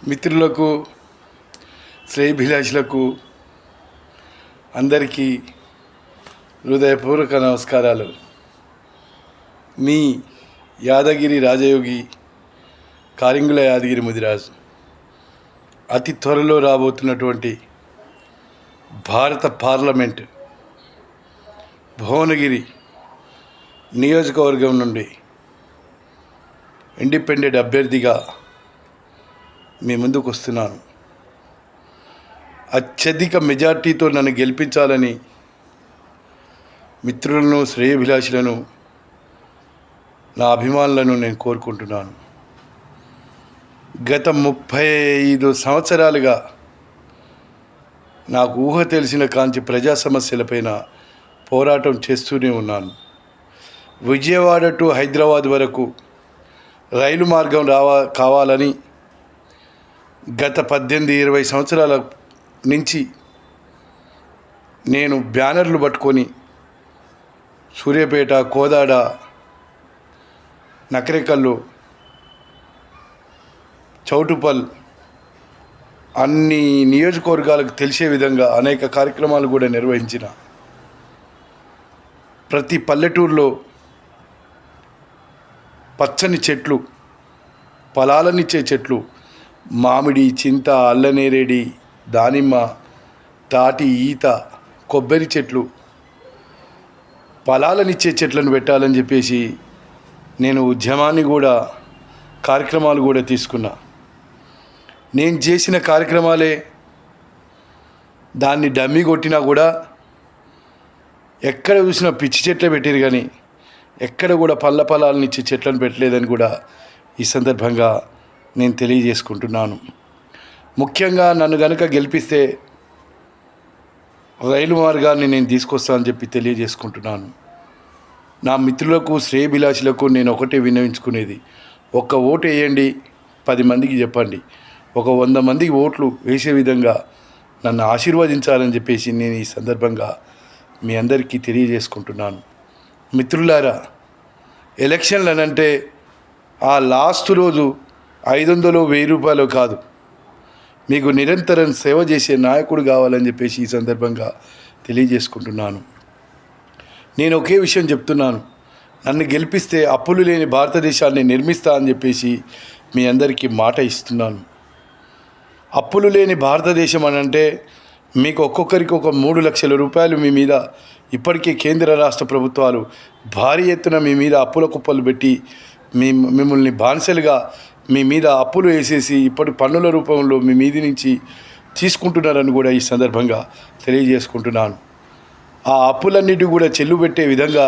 మిత్రులకు శ్రేయభిలాషులకు అందరికీ హృదయపూర్వక నమస్కారాలు. మీ యాదగిరి రాజయోగి కారింగుల యాదగిరి ముదిరాజు. అతి త్వరలో రాబోతున్నటువంటి భారత పార్లమెంట్ భువనగిరి నియోజకవర్గం నుండి ఇండిపెండెంట్ అభ్యర్థిగా మీ ముందుకు వస్తున్నాను. అత్యధిక మెజార్టీతో నన్ను గెలిపించాలని మిత్రులను, శ్రేయభిలాషులను, నా అభిమానులను నేను కోరుకుంటున్నాను. గత 35 సంవత్సరాలుగా నాకు ఊహ తెలిసిన కాంచి ప్రజా సమస్యలపైన పోరాటం చేస్తూనే ఉన్నాను. విజయవాడ టు హైదరాబాద్ వరకు రైలు మార్గం కావాలని గత 18-20 సంవత్సరాల నుంచి నేను బ్యానర్లు పట్టుకొని సూర్యాపేట, కోదాడ, నకరేకల్లు, చౌటుపల్ అన్ని నియోజకవర్గాలకు తెలిసే విధంగా అనేక కార్యక్రమాలు కూడా నిర్వహించిన. ప్రతి పల్లెటూరులో పచ్చని చెట్లు, ఫలాలనిచ్చే చెట్లు, మామిడి, చింత, అల్లనేరేడి, దానిమ్మ, తాటి, ఈత, కొబ్బరి చెట్లు, ఫలాలనిచ్చే చెట్లను పెట్టాలని చెప్పేసి నేను ఉద్యమాన్ని కూడా కార్యక్రమాలు కూడా తీసుకున్నా. నేను చేసిన కార్యక్రమాలే దాన్ని డమ్మీ కొట్టినా కూడా ఎక్కడ చూసినా పిచ్చి చెట్లే పెట్టారు, కానీ ఎక్కడ కూడా ఫలాలనిచ్చే చెట్లను పెట్టలేదని కూడా ఈ సందర్భంగా నేను తెలియజేసుకుంటున్నాను. ముఖ్యంగా నన్ను కనుక గెలిపిస్తే రైలు మార్గాన్ని నేను తీసుకొస్తానని చెప్పి తెలియజేసుకుంటున్నాను. నా మిత్రులకు, శ్రేయభిలాషులకు నేను ఒకటే విన్నవించుకునేది, ఒక్క ఓటు వేయండి, 10 మందికి చెప్పండి, ఒక 100 మందికి ఓట్లు వేసే విధంగా నన్ను ఆశీర్వదించాలని చెప్పేసి నేను ఈ సందర్భంగా మీ అందరికీ తెలియజేసుకుంటున్నాను. మిత్రులారా, ఎలక్షన్లు అనంటే ఆ లాస్ట్ రోజు 500-1000 రూపాయలు కాదు, మీకు నిరంతరం సేవ చేసే నాయకుడు కావాలని చెప్పేసి ఈ సందర్భంగా తెలియజేసుకుంటున్నాను. నేను ఒకే విషయం చెప్తున్నాను, నన్ను గెలిపిస్తే అప్పులు లేని భారతదేశాన్ని నిర్మిస్తా అని చెప్పేసి మీ అందరికీ మాట ఇస్తున్నాను. అప్పులు లేని భారతదేశం అని అంటే మీకు ఒక్కొక్కరికి ఒక 3 లక్షల రూపాయలు మీ మీద ఇప్పటికే కేంద్ర రాష్ట్ర ప్రభుత్వాలు భారీ ఎత్తున మీ మీద అప్పుల కుప్పలు పెట్టి మిమ్మల్ని బానిసలుగా మీ మీద అప్పులు వేసేసి ఇప్పటి పన్నుల రూపంలో మీ మీది నుంచి తీసుకుంటున్నారని కూడా ఈ సందర్భంగా తెలియజేసుకుంటున్నాను. ఆ అప్పులన్నిటి కూడా చెల్లుబెట్టే విధంగా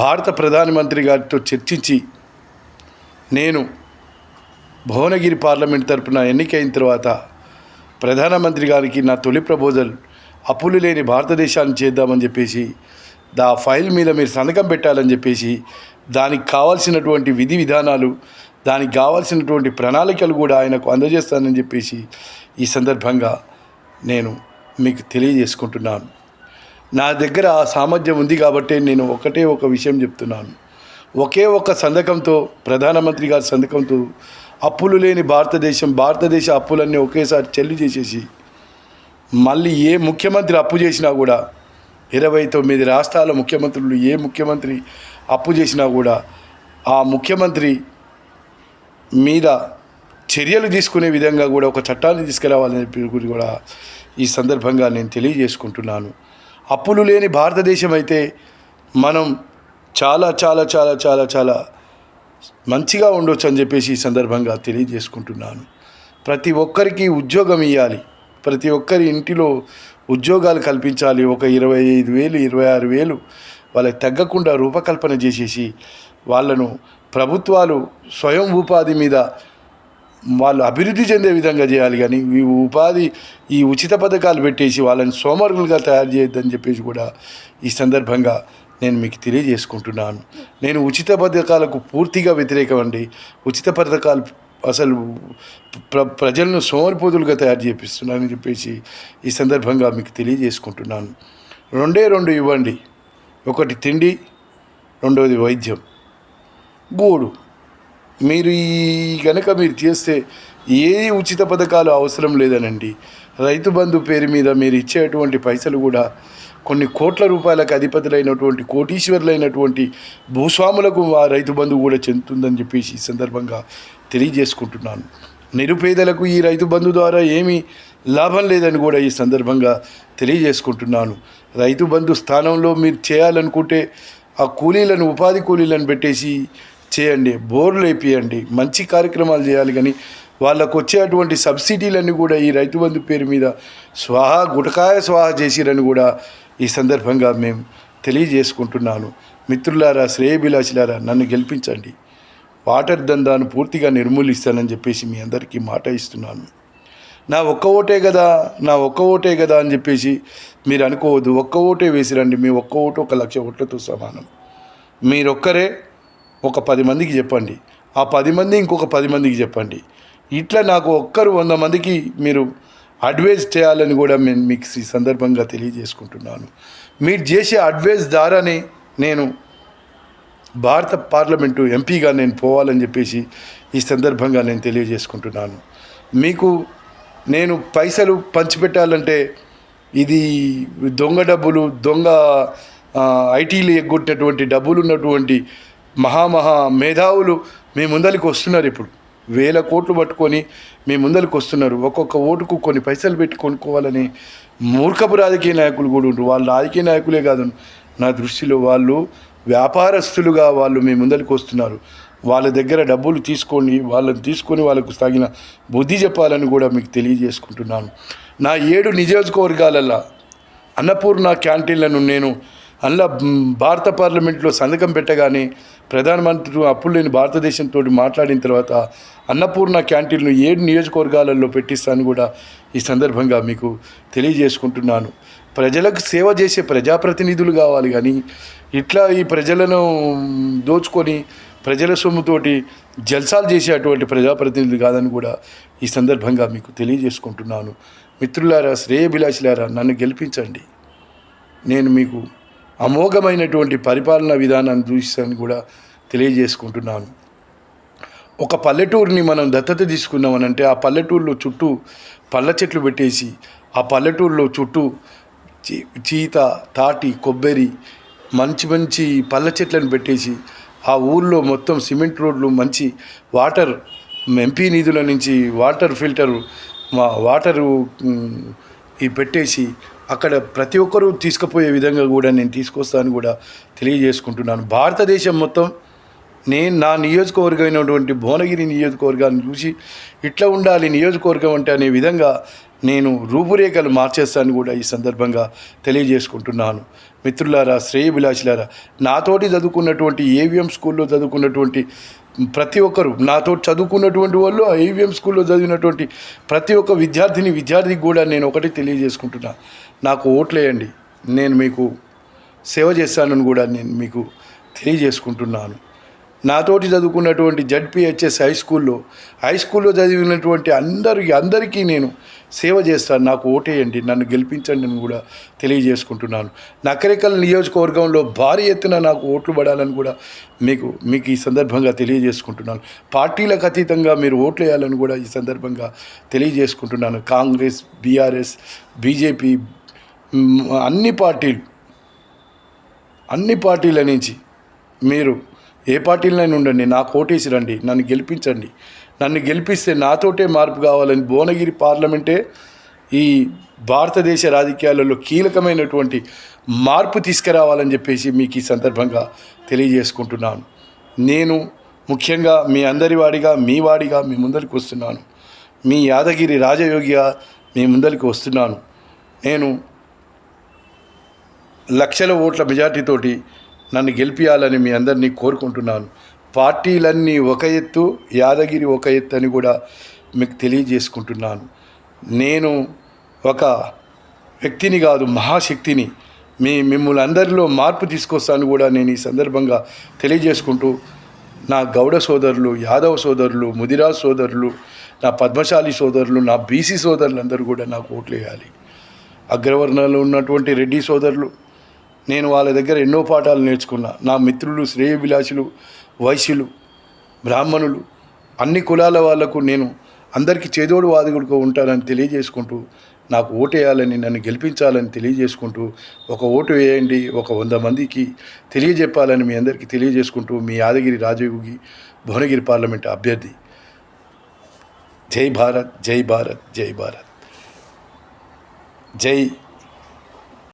భారత ప్రధానమంత్రి గారితో చర్చించి నేను భువనగిరి పార్లమెంట్ తరపున ఎన్నికైన తర్వాత ప్రధానమంత్రి గారికి నా తొలి ప్రపోజల్ అప్పులు లేని భారతదేశాన్ని చేద్దామని చెప్పేసి ఫైల్ మీద మీరు సంతకం పెట్టాలని చెప్పేసి దానికి కావాల్సినటువంటి విధి విధానాలు, దానికి కావాల్సినటువంటి ప్రణాళికలు కూడా ఆయనకు అందజేస్తానని చెప్పేసి ఈ సందర్భంగా నేను మీకు తెలియజేసుకుంటున్నాను. నా దగ్గర ఆ సామర్థ్యం ఉంది కాబట్టి నేను ఒకటే ఒక విషయం చెప్తున్నాను. ఒకే ఒక సంతకంతో, ప్రధానమంత్రి గారి సంతకంతో అప్పులు లేని భారతదేశ అప్పులన్నీ ఒకేసారి చెల్లి చేసేసి మళ్ళీ ఏ ముఖ్యమంత్రి అప్పు చేసినా కూడా 29 రాష్ట్రాల ముఖ్యమంత్రులు ఏ ముఖ్యమంత్రి అప్పు చేసినా కూడా ఆ ముఖ్యమంత్రి మీద చర్యలు తీసుకునే విధంగా కూడా ఒక చట్టాన్ని తీసుకురావాలని చెప్పి కూడా ఈ సందర్భంగా నేను తెలియజేసుకుంటున్నాను. అప్పులు లేని భారతదేశం అయితే మనం చాలా చాలా చాలా చాలా చాలా మంచిగా ఉండొచ్చు అని చెప్పేసి ఈ సందర్భంగా తెలియజేసుకుంటున్నాను. ప్రతి ఒక్కరికి ఉద్యోగం ఇవ్వాలి, ప్రతి ఒక్కరి ఇంటిలో ఉద్యోగాలు కల్పించాలి. ఒక 25,000 26,000 వాళ్ళకి తగ్గకుండా రూపకల్పన చేసేసి వాళ్ళను ప్రభుత్వాలు స్వయం ఉపాధి మీద వాళ్ళు అభివృద్ధి చెందే విధంగా చేయాలి. కానీ ఈ ఉచిత పథకాలు పెట్టేసి వాళ్ళని సోమరులుగా తయారు చేయొద్దని చెప్పేసి కూడా ఈ సందర్భంగా నేను మీకు తెలియజేసుకుంటున్నాను. నేను ఉచిత పథకాలకు పూర్తిగా వ్యతిరేకం అండి. ఉచిత పథకాలు అసలు ప్రజలను సోమరిపోతులుగా తయారు చేపిస్తున్నానని చెప్పేసి ఈ సందర్భంగా మీకు తెలియజేసుకుంటున్నాను. 2 ఇవ్వండి, ఒకటి తిండి, రెండవది వైద్యం, గూడు. మీరు కనుక మీరు చేస్తే ఏ ఉచిత పథకాలు అవసరం లేదనండి. రైతు బంధు పేరు మీద మీరు ఇచ్చేటువంటి పైసలు కూడా కొన్ని కోట్ల రూపాయలకు అధిపతులైనటువంటి కోటీశ్వరులైనటువంటి భూస్వాములకు ఆ రైతు బంధు కూడా చెందుతుందని చెప్పేసి ఈ సందర్భంగా తెలియజేసుకుంటున్నాను. నిరుపేదలకు ఈ రైతు బంధు ద్వారా ఏమీ లాభం లేదని కూడా ఈ సందర్భంగా తెలియజేసుకుంటున్నాను. రైతు బంధు స్థానంలో మీరు చేయాలనుకుంటే ఆ కూలీలను, ఉపాధి కూలీలను పెట్టేసి చేయండి, బోర్లు వేపియండి, మంచి కార్యక్రమాలు చేయాలి. కానీ వాళ్ళకు వచ్చేటువంటి సబ్సిడీలన్నీ కూడా ఈ రైతు బంధు పేరు మీద గుటకాయ స్వాహా చేసిరని కూడా ఈ సందర్భంగా మేము తెలియజేసుకుంటున్నాను. మిత్రులారా, శ్రేయభిలాషులారా, నన్ను గెలిపించండి. వాటర్ దందాను పూర్తిగా నిర్మూలిస్తానని చెప్పేసి మీ అందరికీ మాట ఇస్తున్నాను. నా ఒక్క ఓటే కదా అని చెప్పేసి మీరు అనుకోవద్దు. ఒక్క ఓటే వేసిరండి. మీ ఒక్క ఓటు 1,00,000 ఓట్లతో సమానం. మీరొక్కరే ఒక 10 మందికి చెప్పండి, ఆ 10 మంది ఇంకొక 10 మందికి చెప్పండి. ఇట్లా నాకు 100 మందికి మీరు అడ్వైజ్ చేయాలని కూడా నేను మీకు ఈ సందర్భంగా తెలియజేసుకుంటున్నాను. మీరు చేసే అడ్వైజ్ ద్వారానే నేను భారత పార్లమెంటు ఎంపీగా నేను పోవాలని చెప్పేసి ఈ సందర్భంగా నేను తెలియజేసుకుంటున్నాను. మీకు నేను పైసలు పంచిపెట్టాలంటే ఇది దొంగ డబ్బులు, ఐటీలు ఎగ్గొట్టినటువంటి డబ్బులు ఉన్నటువంటి మేధావులు మీ ముందరికి వస్తున్నారు. ఇప్పుడు 1000 కోట్లు పట్టుకొని మీ ముందరికి వస్తున్నారు. ఒక్కొక్క ఓటుకు కొన్ని పైసలు పెట్టి కొనుక్కోవాలని మూర్ఖపు రాజకీయ నాయకులు కూడా ఉంటారు. వాళ్ళు రాజకీయ నాయకులే కాదు, నా దృష్టిలో వాళ్ళు వ్యాపారస్తులుగా వాళ్ళు మీ ముందరికి వస్తున్నారు. వాళ్ళ దగ్గర డబ్బులు వాళ్ళని తీసుకొని వాళ్ళకు తగిన బుద్ధి చెప్పాలని కూడా మీకు తెలియజేసుకుంటున్నాను. నా 7 నియోజకవర్గాలలో అన్నపూర్ణ క్యాంటీన్లను నేను భారత పార్లమెంట్లో సంతకం పెట్టగానే ప్రధానమంత్రి అప్పులు లేని భారతదేశంతో మాట్లాడిన తర్వాత అన్నపూర్ణ క్యాంటీన్లు 7 నియోజకవర్గాలలో పెట్టిస్తాను కూడా ఈ సందర్భంగా మీకు తెలియజేసుకుంటున్నాను. ప్రజలకు సేవ చేసే ప్రజాప్రతినిధులు కావాలి, కానీ ఇట్లా ఈ ప్రజలను దోచుకొని ప్రజల సొమ్ముతోటి జల్సాలు చేసేటువంటి ప్రజాప్రతినిధులు కాదని కూడా ఈ సందర్భంగా మీకు తెలియజేసుకుంటున్నాను. మిత్రులారా, శ్రేయభిలాషులారా, నన్ను గెలిపించండి. నేను మీకు అమోఘమైనటువంటి పరిపాలనా విధానాన్ని చూపిస్తానని కూడా తెలియజేసుకుంటున్నాను. ఒక పల్లెటూరుని మనం దత్తత తీసుకున్నామనంటే ఆ పల్లెటూరులో చుట్టూ పళ్ళ చెట్లు పెట్టేసి, ఆ పల్లెటూరులో చుట్టూ చీత, తాటి, కొబ్బరి, మంచి పళ్ళ చెట్లను పెట్టేసి ఆ ఊళ్ళో మొత్తం సిమెంట్ రోడ్లు, మంచి వాటర్, ఎంపీ నిధుల నుంచి వాటర్ ఫిల్టరు, వాటరు పెట్టేసి అక్కడ ప్రతి ఒక్కరూ తీసుకుపోయే విధంగా కూడా నేను తీసుకొస్తాను కూడా తెలియజేసుకుంటున్నాను. భారతదేశం మొత్తం నా నియోజకవర్గం అయినటువంటి భువనగిరి నియోజకవర్గాన్ని చూసి ఇట్లా ఉండాలి నియోజకవర్గం అంటే అనే విధంగా నేను రూపురేఖలు మార్చేస్తాను కూడా ఈ సందర్భంగా తెలియజేసుకుంటున్నాను. మిత్రులారా, శ్రేయభిలాషులారా, నాతోటి చదువుకున్నటువంటి ఏవిఎం స్కూల్లో చదువుకున్నటువంటి ప్రతి ఒక్కరు, నాతో చదువుకున్నటువంటి వాళ్ళు ఏవిఎం స్కూల్లో చదివినటువంటి ప్రతి ఒక్క విద్యార్థికి కూడా నేను ఒకటి తెలియజేసుకుంటున్నా, నాకు ఓట్లేయండి, నేను మీకు సేవ చేస్తానని కూడా నేను మీకు తెలియజేసుకుంటున్నాను. నాతోటి చదువుకున్నటువంటి జడ్పిహెచ్ఎస్ హై స్కూల్లో చదివినటువంటి అందరికీ నేను సేవ చేస్తాను, నాకు ఓటేయండి, నన్ను గెలిపించండి అని కూడా తెలియజేసుకుంటున్నాను. నకరికల్ నియోజకవర్గంలో భారీ ఎత్తున నాకు ఓట్లు పడాలని కూడా మీకు ఈ సందర్భంగా తెలియజేసుకుంటున్నాను. పార్టీలకు అతీతంగా మీరు ఓట్లు వేయాలని కూడా ఈ సందర్భంగా తెలియజేసుకుంటున్నాను. కాంగ్రెస్, బీఆర్ఎస్, బీజేపీ, అన్ని పార్టీల నుంచి మీరు ఏ పార్టీలైనా ఉండండి, నాకు ఓటేసి రండి, నన్ను గెలిపించండి. నన్ను గెలిపిస్తే నాతోటే మార్పు కావాలని భువనగిరి పార్లమెంటే ఈ భారతదేశ రాజకీయాలలో కీలకమైనటువంటి మార్పు తీసుకురావాలని చెప్పేసి మీకు ఈ సందర్భంగా తెలియజేసుకుంటున్నాను. నేను ముఖ్యంగా మీ అందరి వాడిగా మీ ముందరికి వస్తున్నాను. మీ యాదగిరి రాజయోగిగా మీ ముందరికి వస్తున్నాను. నేను లక్షల ఓట్ల మెజార్టీతోటి నన్ను గెలిపించాలని మీ అందరినీ కోరుకుంటున్నాను. పార్టీలన్నీ ఒక ఎత్తు, యాదగిరి ఒక ఎత్తు అని కూడా మీకు తెలియజేసుకుంటున్నాను. నేను ఒక వ్యక్తిని కాదు, మహాశక్తిని. మిమ్మల్ని అందరిలో మార్పు తీసుకొస్తాను కూడా నేను ఈ సందర్భంగా తెలియజేసుకుంటూ, నా గౌడ సోదరులు, యాదవ సోదరులు, ముదిరాజ్ సోదరులు, నా పద్మశాలి సోదరులు, నా బీసీ సోదరులు అందరూ కూడా నాకు ఓట్లు వేయాలి. అగ్రవర్ణాలు ఉన్నటువంటి రెడ్డి సోదరులు, నేను వాళ్ళ దగ్గర ఎన్నో పాఠాలు నేర్చుకున్నా. నా మిత్రులు, శ్రేయభిలాషులు, వైశ్యులు, బ్రాహ్మణులు, అన్ని కులాల వాళ్లకు నేను అందరికీ చేదోడు వాదుగుడుగా ఉంటానని తెలియజేసుకుంటూ, నాకు ఓటేయాలని, నన్ను గెలిపించాలని తెలియజేసుకుంటూ, ఒక ఓటు వేయండి, ఒక 100 మందికి తెలియజెప్పాలని మీ అందరికీ తెలియజేసుకుంటూ, మీ యాదగిరి రాజయోగి భువనగిరి పార్లమెంట్ అభ్యర్థి. జై భారత్, జై భారత్, జై భారత్, జై